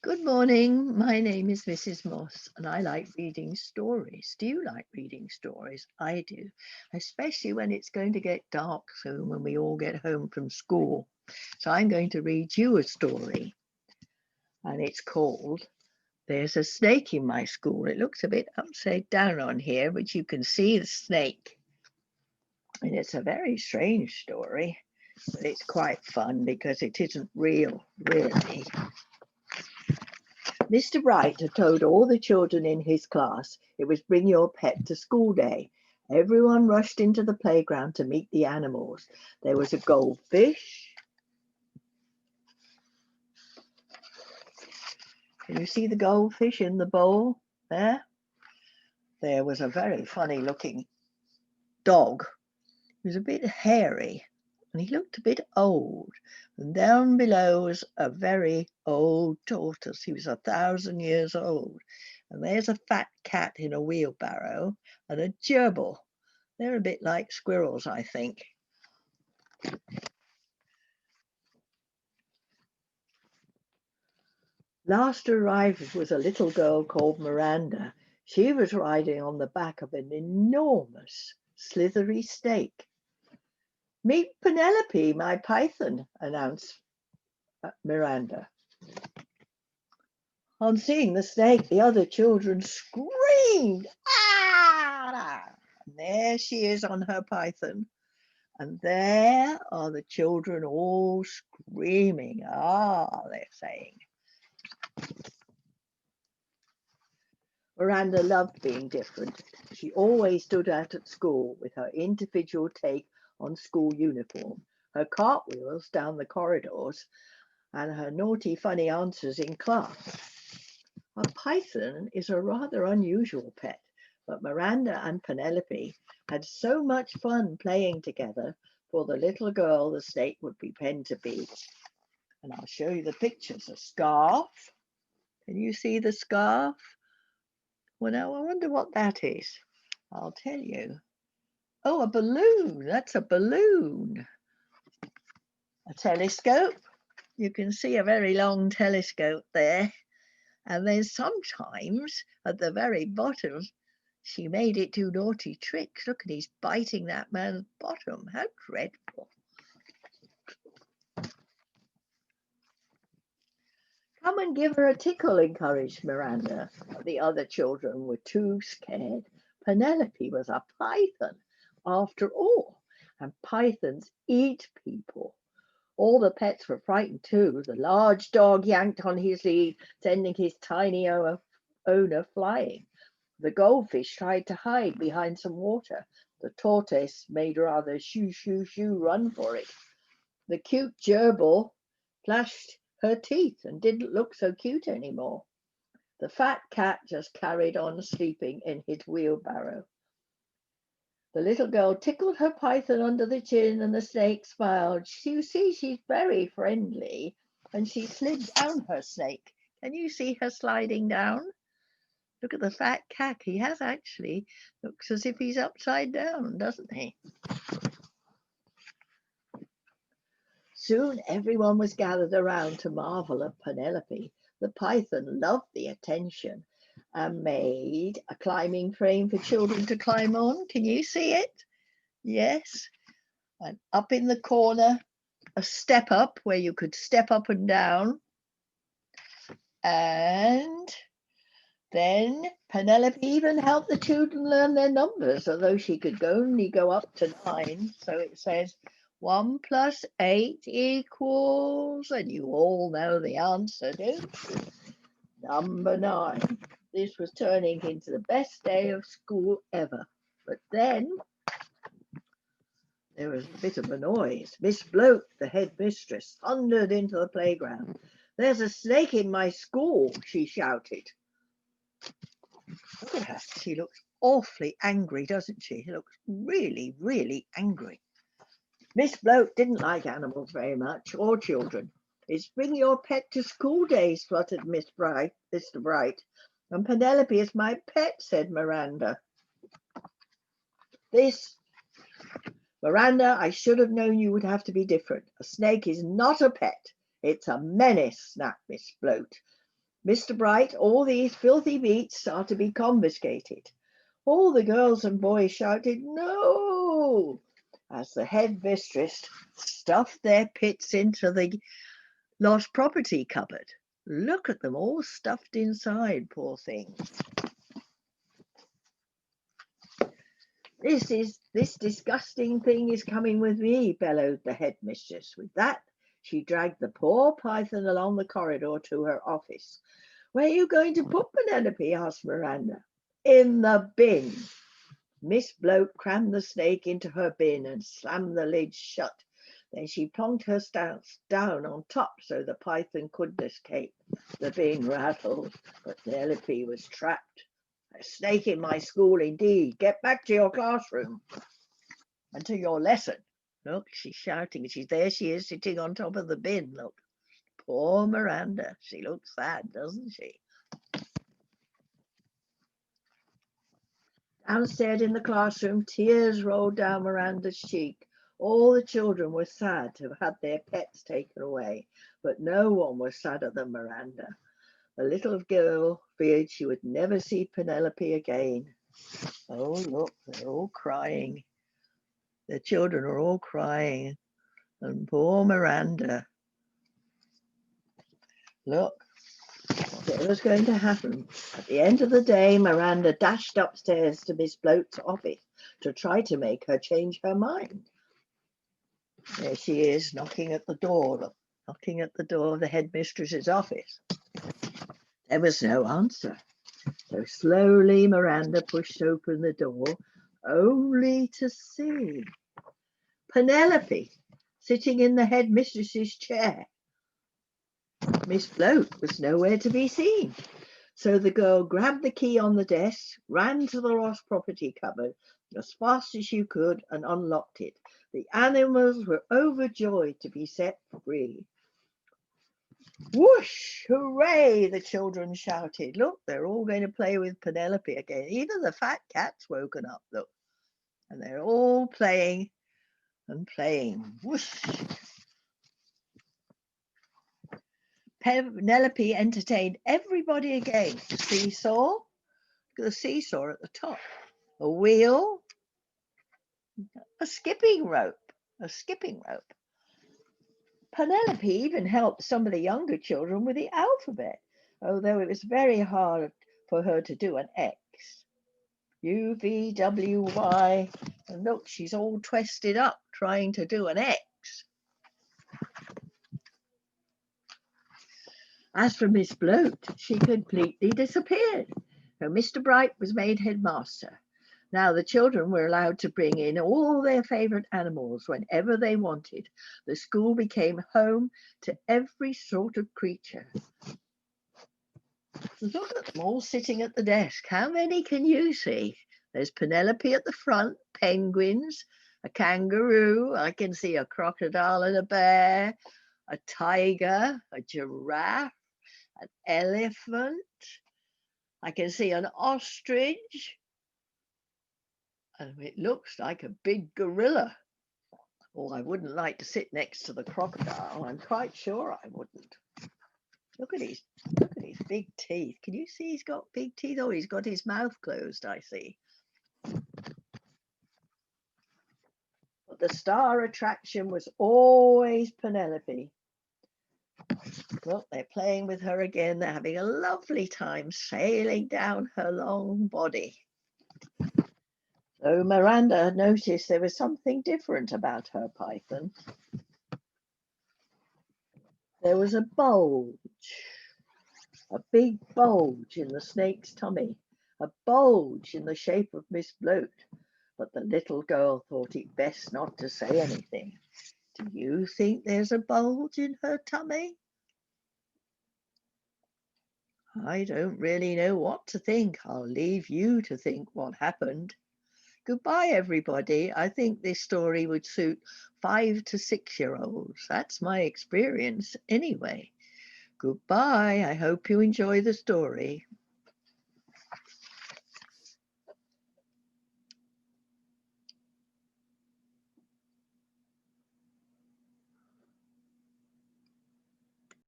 Good morning. My name is Mrs. Moss and I like reading stories. Do you like reading stories? I do, especially when it's going to get dark soon when we all get home from school. So I'm going to read you a story and it's called There's a Snake in My School. It looks a bit upside down on here, but you can see the snake. And it's a very strange story, but it's quite fun because it isn't real, really. Mr. Wright had told all the children in his class it was bring your pet to school day. Everyone rushed into the playground to meet the animals. There was a goldfish. Can you see the goldfish in the bowl there? There was a very funny looking dog. He was a bit hairy and he looked a bit old. And down below was a very old tortoise. He was 1,000 years old. And there's a fat cat in a wheelbarrow and a gerbil. They're a bit like squirrels, I think. Last arrived was a little girl called Miranda. She was riding on the back of an enormous, slithery snake. Meet Penelope, my python, announced Miranda. On seeing the snake, the other children screamed, "Ah!" And there she is on her python. And there are the children all screaming, "Ah," they're saying. Miranda loved being different. She always stood out at school with her individual take on school uniform, her cartwheels down the corridors, and her naughty, funny answers in class. A python is a rather unusual pet, but Miranda and Penelope had so much fun playing together. For the little girl, the snake would be penned to be. And I'll show you the pictures. A scarf. Can you see the scarf? Well, now I wonder what that is. I'll tell you. Oh, a balloon. That's a balloon. A telescope. You can see a very long telescope there. And then sometimes at the very bottom, she made it do naughty tricks. Look at he's biting that man's bottom. How dreadful. Come and give her a tickle, encouraged Miranda. But the other children were too scared. Penelope was a python, after all, and pythons eat people. All the pets were frightened too. The large dog yanked on his lead, sending his tiny owner flying. The goldfish tried to hide behind some water. The tortoise made rather shoo, shoo, shoo run for it. The cute gerbil flashed her teeth and didn't look so cute anymore. The fat cat just carried on sleeping in his wheelbarrow. The little girl tickled her python under the chin and the snake smiled. You see, she's very friendly. And she slid down her snake. Can you see her sliding down? Look at the fat cat. He has actually looks as if he's upside down, doesn't he? Soon everyone was gathered around to marvel at Penelope. The python loved the attention and made a climbing frame for children to climb on. Can you see it? Yes. And up in the corner, a step up where you could step up and down. And then Penelope even helped the children learn their numbers, although she could only go up to 9. So it says 1 plus 8 equals, and you all know the answer, don't you? Number 9. This was turning into the best day of school ever. But then there was a bit of a noise. Miss Bloke, the head mistress, thundered into the playground. "There's a snake in my school," she shouted. Look at her. She looks awfully angry, doesn't she? She looks really, really angry. Miss Bloke didn't like animals very much, or children. "It's bring your pet to school day," spluttered Mr. Bright. "And Penelope is my pet," said Miranda. Miranda, I should have known you would have to be different. A snake is not a pet. It's a menace," snapped Miss Bloat. Mr. Bright, all these filthy meats are to be confiscated. All the girls and boys shouted, "No!" as the headmistress stuffed their pits into the lost property cupboard. Look at them all stuffed inside, poor things. This disgusting thing is coming with me, bellowed the headmistress. With that, she dragged the poor python along the corridor to her office. "Where are you going to put Penelope?" asked Miranda. "In the bin." Miss Bloat crammed the snake into her bin and slammed the lid shut. Then she plonked her stance down on top so the python couldn't escape. The bin rattled, but Penelope was trapped. "A snake in my school indeed. Get back to your classroom and to your lesson." Look, she's shouting. There she is sitting on top of the bin. Look, poor Miranda. She looks sad, doesn't she? Downstairs in the classroom, tears rolled down Miranda's cheek. All the children were sad to have had their pets taken away, but no one was sadder than Miranda. The little girl feared she would never see Penelope again. Oh, look, they're all crying. The children are all crying. And poor Miranda. Look, what was going to happen. At the end of the day, Miranda dashed upstairs to Miss Bloat's office to try to make her change her mind. There she is, knocking at the door, look, knocking at the door of the headmistress's office. There was no answer. So slowly Miranda pushed open the door, only to see Penelope sitting in the headmistress's chair. Miss Bloat was nowhere to be seen. So the girl grabbed the key on the desk, ran to the lost property cupboard as fast as she could and unlocked it. The animals were overjoyed to be set free. "Whoosh! Hooray!" the children shouted. Look, they're all going to play with Penelope again. Even the fat cat's woken up, look. And they're all playing and playing. Whoosh! Penelope entertained everybody again. A seesaw. Look at the seesaw at the top. A wheel. A skipping rope. A skipping rope. Penelope even helped some of the younger children with the alphabet, although it was very hard for her to do an X. U, V, W, Y. And look, she's all twisted up trying to do an X. As for Miss Bloat, she completely disappeared. So Mr. Bright was made headmaster. Now the children were allowed to bring in all their favourite animals whenever they wanted. The school became home to every sort of creature. Look at them all sitting at the desk. How many can you see? There's Penelope at the front, penguins, a kangaroo. I can see a crocodile and a bear, a tiger, a giraffe, an elephant. I can see an ostrich. And it looks like a big gorilla. Oh, I wouldn't like to sit next to the crocodile. I'm quite sure I wouldn't. Look at his big teeth. Can you see he's got big teeth? Oh, he's got his mouth closed, I see. But the star attraction was always Penelope. Look, they're playing with her again. They're having a lovely time sailing down her long body. So Miranda noticed there was something different about her python. There was a bulge, a big bulge in the snake's tummy, a bulge in the shape of Miss Bloat. But the little girl thought it best not to say anything. Do you think there's a bulge in her tummy? I don't really know what to think. I'll leave you to think what happened. Goodbye, everybody. I think this story would suit 5 to 6-year-olds. That's my experience anyway. Goodbye. I hope you enjoy the story.